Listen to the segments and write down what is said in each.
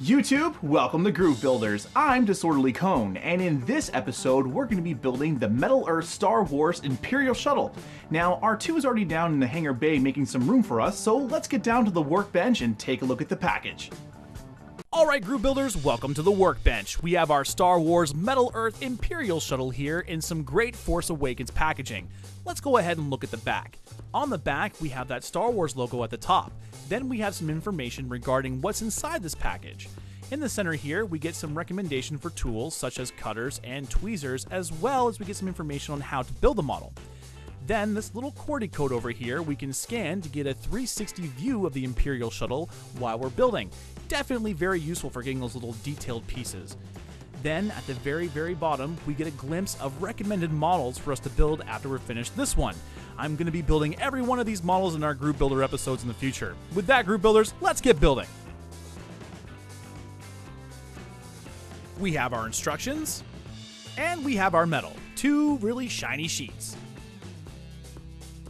YouTube, welcome to Groove Builders. I'm Disorderly Cone, and in this episode, we're going to be building the Metal Earth Star Wars Imperial Shuttle. Now, R2 is already down in the hangar bay making some room for us, so let's get down to the workbench and take a look at the package. Alright Groove Builders, welcome to the workbench. We have our Star Wars Metal Earth Imperial Shuttle here in some great Force Awakens packaging. Let's go ahead and look at the back. On the back, we have that Star Wars logo at the top. Then we have some information regarding what's inside this package. In the center here, we get some recommendation for tools such as cutters and tweezers, as well as we get some information on how to build the model. Then this little QWERTY code over here we can scan to get a 360 view of the Imperial Shuttle while we're building. Definitely very useful for getting those little detailed pieces. Then at the very bottom, we get a glimpse of recommended models for us to build after we're finished this one. I'm going to be building every one of these models in our Groove Builder episodes in the future. With that, Groove Builders, let's get building. We have our instructions, and we have our metal. Two really shiny sheets.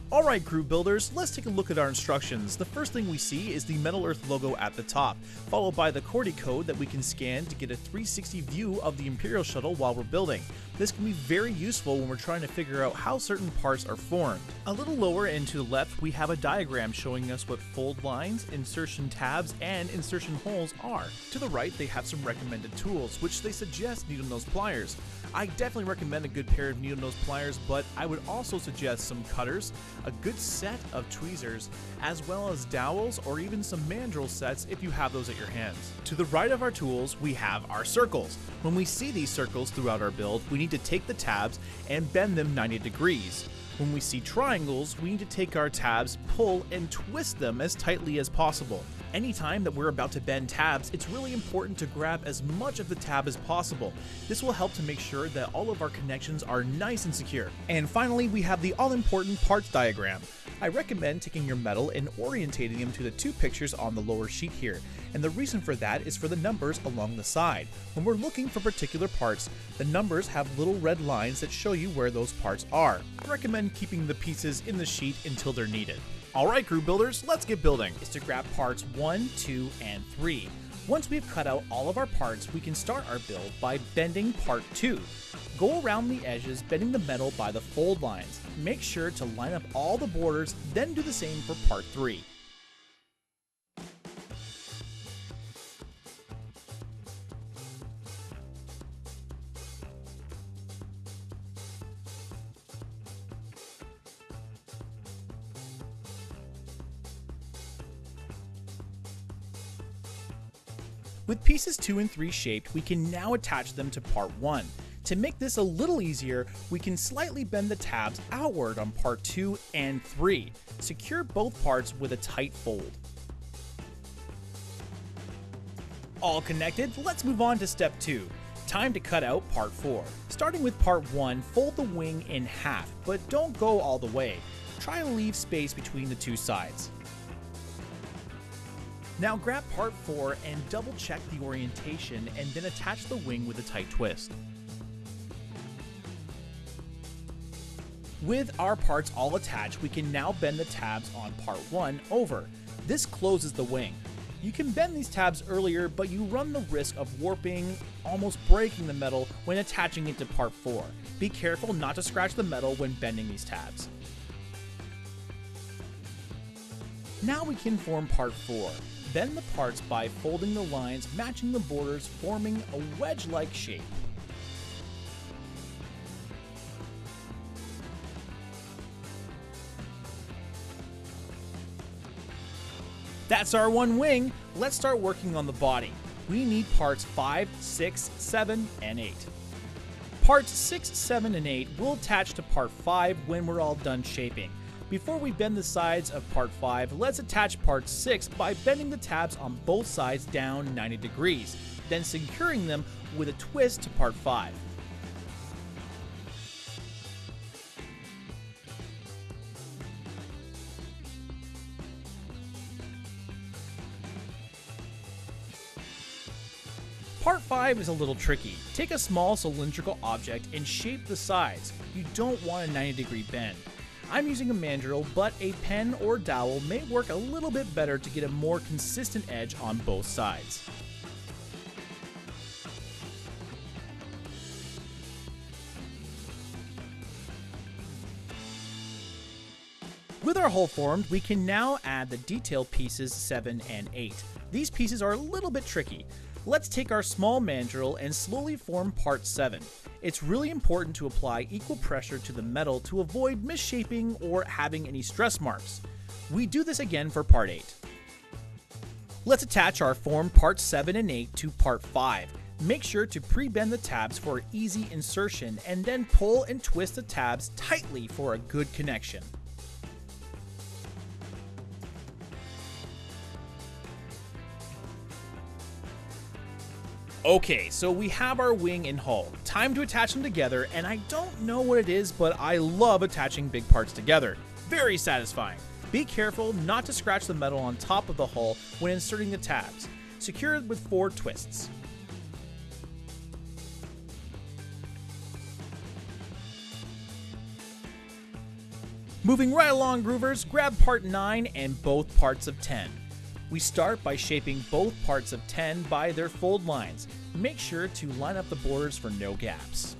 Alright Groove Builders, let's take a look at our instructions. The first thing we see is the Metal Earth logo at the top, followed by the QWERTY code that we can scan to get a 360 view of the Imperial Shuttle while we're building. This can be very useful when we're trying to figure out how certain parts are formed. A little lower and to the left, we have a diagram showing us what fold lines, insertion tabs, and insertion holes are. To the right, they have some recommended tools, which they suggest needle nose pliers. I definitely recommend a good pair of needle nose pliers, but I would also suggest some cutters, a good set of tweezers, as well as dowels or even some mandrel sets if you have those at your hands. To the right of our tools, we have our circles. When we see these circles throughout our build, we need to take the tabs and bend them 90 degrees. When we see triangles, we need to take our tabs, pull, and twist them as tightly as possible. Anytime that we're about to bend tabs, it's really important to grab as much of the tab as possible. This will help to make sure that all of our connections are nice and secure. And finally, we have the all-important parts diagram. I recommend taking your metal and orientating them to the two pictures on the lower sheet here. And the reason for that is for the numbers along the side. When we're looking for particular parts, the numbers have little red lines that show you where those parts are. I recommend keeping the pieces in the sheet until they're needed. Alright Groove Builders, let's get building. Is to grab parts 1, 2, and 3. Once we've cut out all of our parts, we can start our build by bending part 2. Go around the edges, bending the metal by the fold lines. Make sure to line up all the borders, then do the same for part 3. With pieces 2 and 3 shaped, we can now attach them to part 1. To make this a little easier, we can slightly bend the tabs outward on part 2 and 3. Secure both parts with a tight fold. All connected, let's move on to step 2. Time to cut out part 4. Starting with part 1, fold the wing in half, but don't go all the way. Try to leave space between the two sides. Now grab part 4 and double check the orientation and then attach the wing with a tight twist. With our parts all attached, we can now bend the tabs on part 1 over. This closes the wing. You can bend these tabs earlier, but you run the risk of warping, almost breaking the metal when attaching it to part 4. Be careful not to scratch the metal when bending these tabs. Now we can form part 4. Bend the parts by folding the lines, matching the borders, forming a wedge-like shape. That's our one wing. Let's start working on the body. We need parts 5, 6, 7, and 8. Parts 6, 7, and 8 will attach to part 5 when we're all done shaping. Before we bend the sides of part 5, let's attach part 6 by bending the tabs on both sides down 90 degrees, then securing them with a twist to part 5. Part 5 is a little tricky. Take a small cylindrical object and shape the sides. You don't want a 90-degree bend. I'm using a mandrel, but a pen or dowel may work a little bit better to get a more consistent edge on both sides. With our hull formed, we can now add the detail pieces 7 and 8. These pieces are a little bit tricky. Let's take our small mandrel and slowly form part 7. It's really important to apply equal pressure to the metal to avoid misshaping or having any stress marks. We do this again for part 8. Let's attach our formed parts 7 and 8 to part 5. Make sure to pre-bend the tabs for easy insertion and then pull and twist the tabs tightly for a good connection. Okay, so we have our wing and hull. Time to attach them together, and I don't know what it is, but I love attaching big parts together. Very satisfying. Be careful not to scratch the metal on top of the hull when inserting the tabs. Secure it with 4 twists. Moving right along, groovers, grab part 9 and both parts of 10. We start by shaping both parts of 10 by their fold lines. Make sure to line up the borders for no gaps.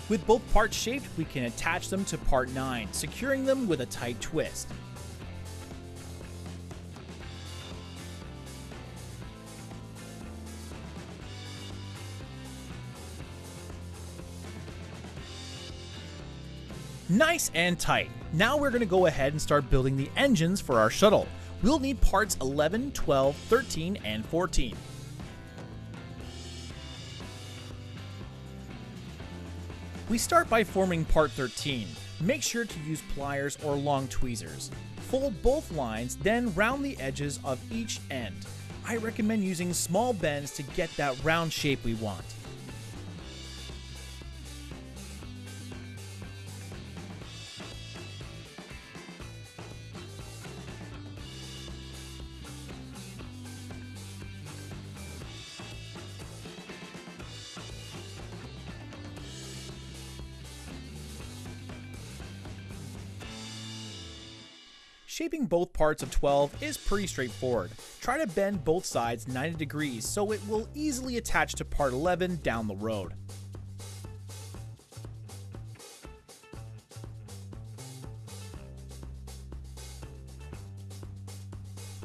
With both parts shaped, we can attach them to part 9, securing them with a tight twist. Nice and tight. Now we're going to go ahead and start building the engines for our shuttle. We'll need parts 11, 12, 13, and 14. We start by forming part 13. Make sure to use pliers or long tweezers. Fold both lines, then round the edges of each end. I recommend using small bends to get that round shape we want. Shaping both parts of 12 is pretty straightforward. Try to bend both sides 90 degrees so it will easily attach to part 11 down the road.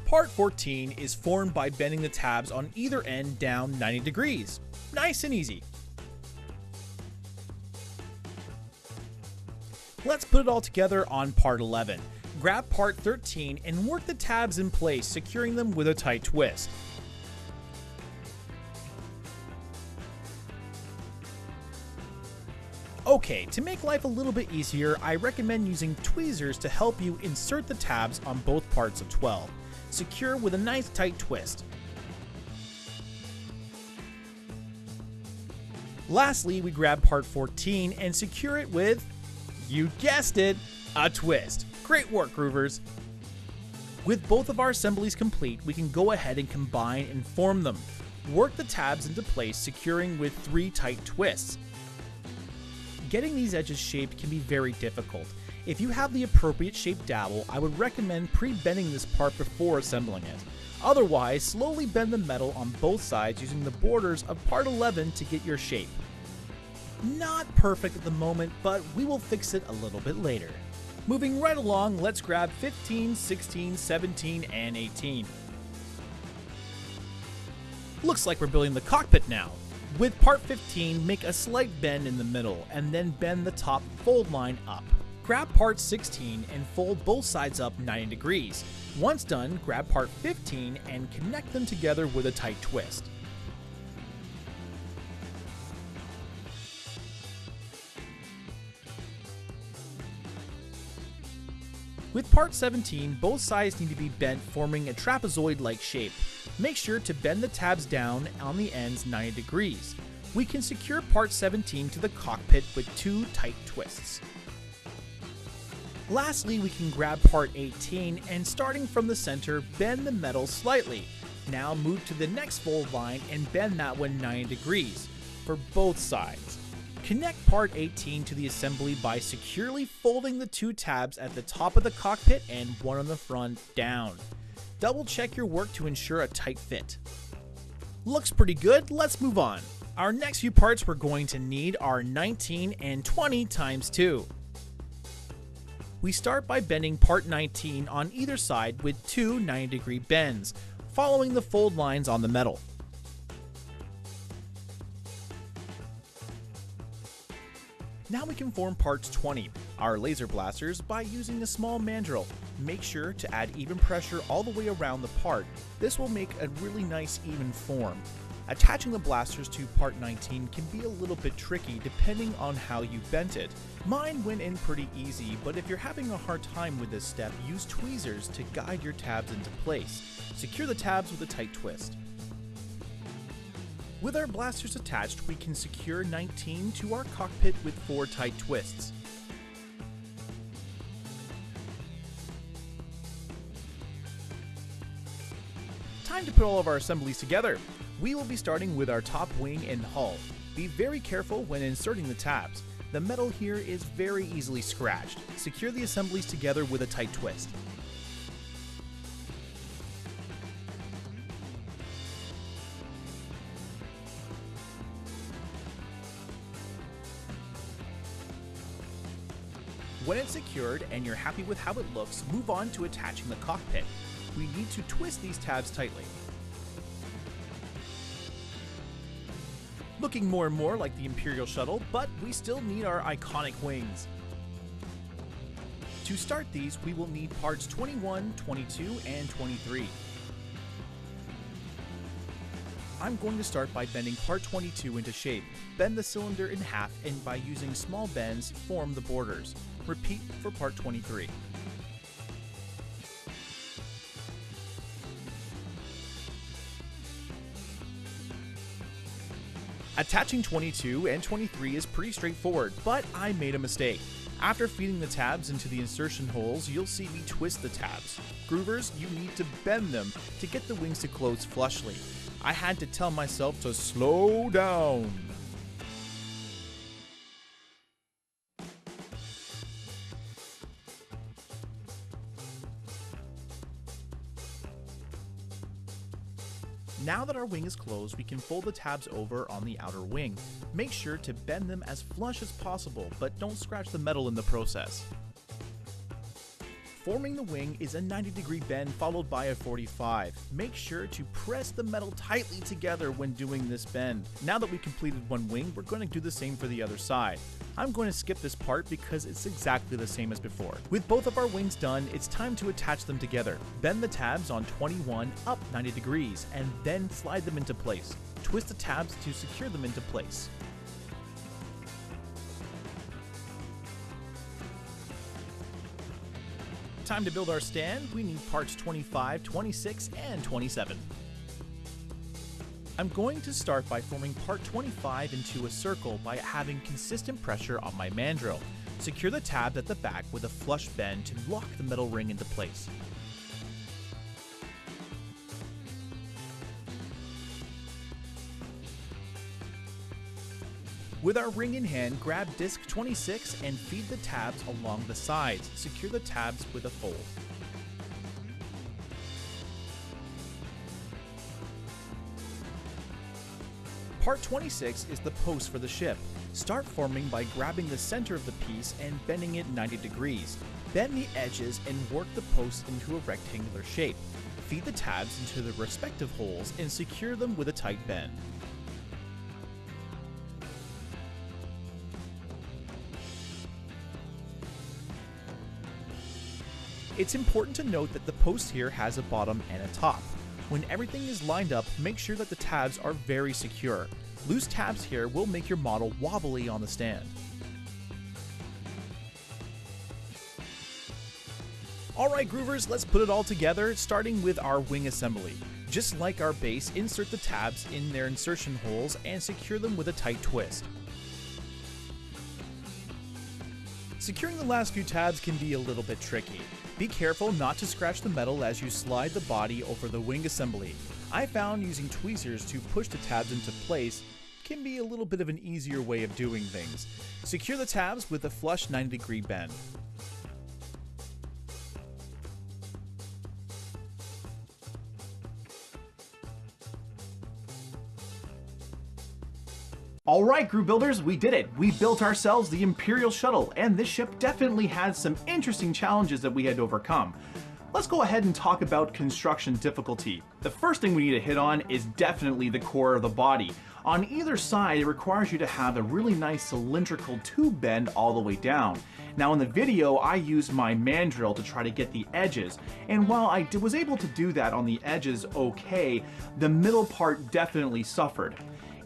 Part 14 is formed by bending the tabs on either end down 90 degrees. Nice and easy. Let's put it all together on part 11. Grab part 13 and work the tabs in place, securing them with a tight twist. Okay, to make life a little bit easier, I recommend using tweezers to help you insert the tabs on both parts of 12. Secure with a nice tight twist. Lastly, we grab part 14 and secure it with, you guessed it, a twist. Great work, groovers! With both of our assemblies complete, we can go ahead and combine and form them. Work the tabs into place, securing with 3 tight twists. Getting these edges shaped can be very difficult. If you have the appropriate shaped dowel, I would recommend pre-bending this part before assembling it. Otherwise, slowly bend the metal on both sides using the borders of part 11 to get your shape. Not perfect at the moment, but we will fix it a little bit later. Moving right along, let's grab 15, 16, 17, and 18. Looks like we're building the cockpit now. With part 15, make a slight bend in the middle, and then bend the top fold line up. Grab part 16 and fold both sides up 90 degrees. Once done, grab part 15 and connect them together with a tight twist. With part 17, both sides need to be bent, forming a trapezoid-like shape. Make sure to bend the tabs down on the ends 90 degrees. We can secure part 17 to the cockpit with 2 tight twists. Lastly, we can grab part 18 and starting from the center, bend the metal slightly. Now move to the next fold line and bend that one 90 degrees for both sides. Connect part 18 to the assembly by securely folding the 2 tabs at the top of the cockpit and one on the front down. Double check your work to ensure a tight fit. Looks pretty good, let's move on. Our next few parts we're going to need are 19 and 20 times 2. We start by bending part 19 on either side with two 90-degree bends, following the fold lines on the metal. Now we can form parts 20, our laser blasters, by using a small mandrel. Make sure to add even pressure all the way around the part. This will make a really nice even form. Attaching the blasters to part 19 can be a little bit tricky depending on how you bent it. Mine went in pretty easy, but if you're having a hard time with this step, use tweezers to guide your tabs into place. Secure the tabs with a tight twist. With our blasters attached, we can secure 19 to our cockpit with 4 tight twists. Time to put all of our assemblies together. We will be starting with our top wing and hull. Be very careful when inserting the tabs. The metal here is very easily scratched. Secure the assemblies together with a tight twist. When it's secured and you're happy with how it looks, move on to attaching the cockpit. We need to twist these tabs tightly. Looking more and more like the Imperial Shuttle, but we still need our iconic wings. To start these, we will need parts 21, 22, and 23. I'm going to start by bending part 22 into shape. Bend the cylinder in half and by using small bends, form the borders. Repeat for part 23. Attaching 22 and 23 is pretty straightforward, but I made a mistake. After feeding the tabs into the insertion holes, you'll see me twist the tabs. Groovers, you need to bend them to get the wings to close flushly. I had to tell myself to slow down. Now that our wing is closed, we can fold the tabs over on the outer wing. Make sure to bend them as flush as possible, but don't scratch the metal in the process. Forming the wing is a 90-degree bend followed by a 45. Make sure to press the metal tightly together when doing this bend. Now that we completed one wing, we're going to do the same for the other side. I'm going to skip this part because it's exactly the same as before. With both of our wings done, it's time to attach them together. Bend the tabs on 21 up 90 degrees and then slide them into place. Twist the tabs to secure them into place. Time to build our stand. We need parts 25, 26, and 27. I'm going to start by forming part 25 into a circle by having consistent pressure on my mandrel. Secure the tabs at the back with a flush bend to lock the metal ring into place. With our ring in hand, grab disc 26 and feed the tabs along the sides. Secure the tabs with a fold. Part 26 is the post for the ship. Start forming by grabbing the center of the piece and bending it 90 degrees. Bend the edges and work the posts into a rectangular shape. Feed the tabs into the respective holes and secure them with a tight bend. It's important to note that the post here has a bottom and a top. When everything is lined up, make sure that the tabs are very secure. Loose tabs here will make your model wobbly on the stand. Alright groovers, let's put it all together, starting with our wing assembly. Just like our base, insert the tabs in their insertion holes and secure them with a tight twist. Securing the last few tabs can be a little bit tricky. Be careful not to scratch the metal as you slide the body over the wing assembly. I found using tweezers to push the tabs into place can be a little bit of an easier way of doing things. Secure the tabs with a flush 90-degree bend. Alright, Groove Builders, we did it! We built ourselves the Imperial Shuttle, and this ship definitely had some interesting challenges that we had to overcome. Let's go ahead and talk about construction difficulty. The first thing we need to hit on is definitely the core of the body. On either side, it requires you to have a really nice cylindrical tube bend all the way down. Now in the video, I used my mandrel to try to get the edges, and while I was able to do that on the edges okay, the middle part definitely suffered.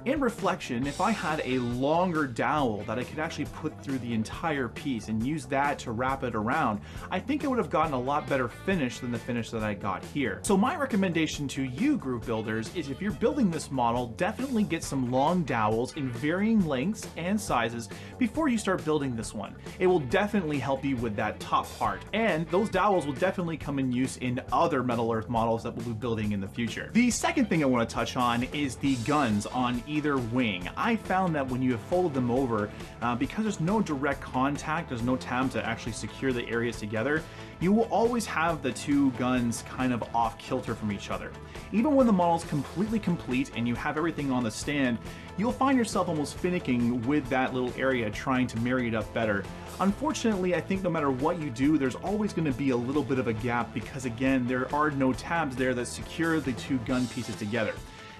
In reflection, if I had a longer dowel that I could actually put through the entire piece and use that to wrap it around, I think it would have gotten a lot better finish than the finish that I got here. So my recommendation to you, Groove Builders, is if you're building this model, definitely get some long dowels in varying lengths and sizes before you start building this one. It will definitely help you with that top part, and those dowels will definitely come in use in other Metal Earth models that we'll be building in the future. The second thing I want to touch on is the guns on either wing. I found that when you have folded them over, because there's no direct contact, there's no time to actually secure the areas together, you will always have the two guns kind of off kilter from each other. Even when the model's completely complete and you have everything on the stand, you'll find yourself almost finicking with that little area trying to marry it up better. Unfortunately, I think no matter what you do, there's always going to be a little bit of a gap because again, there are no tabs there that secure the two gun pieces together.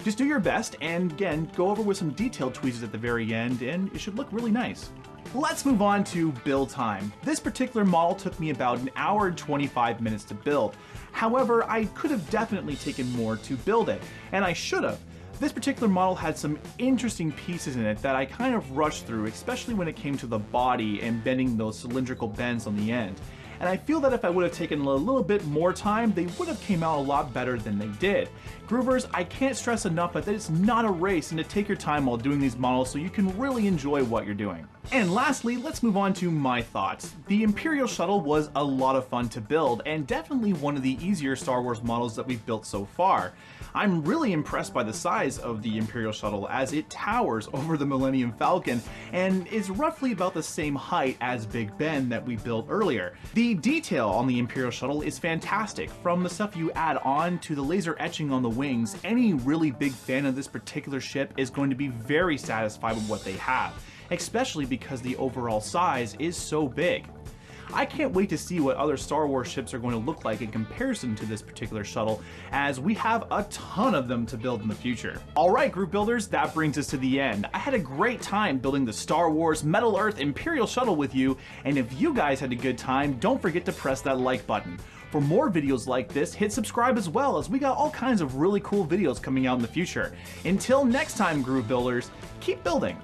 Just do your best and again, go over with some detailed tweezers at the very end and it should look really nice. Let's move on to build time. This particular model took me about an hour and 25 minutes to build. However, I could have definitely taken more to build it, and I should have. This particular model had some interesting pieces in it that I kind of rushed through, especially when it came to the body and bending those cylindrical bends on the end. And I feel that if I would have taken a little bit more time, they would have came out a lot better than they did. Groovers, I can't stress enough that it's not a race and to take your time while doing these models so you can really enjoy what you're doing. And lastly, let's move on to my thoughts. The Imperial Shuttle was a lot of fun to build and definitely one of the easier Star Wars models that we've built so far. I'm really impressed by the size of the Imperial Shuttle as it towers over the Millennium Falcon and is roughly about the same height as Big Ben that we built earlier. The detail on the Imperial Shuttle is fantastic, from the stuff you add on to the laser etching on the wings. Any really big fan of this particular ship is going to be very satisfied with what they have, especially because the overall size is so big. I can't wait to see what other Star Wars ships are going to look like in comparison to this particular shuttle, as we have a ton of them to build in the future. Alright, Groove Builders, that brings us to the end. I had a great time building the Star Wars Metal Earth Imperial Shuttle with you, and if you guys had a good time, don't forget to press that like button. For more videos like this, hit subscribe as well, as we got all kinds of really cool videos coming out in the future. Until next time, Groove Builders, keep building!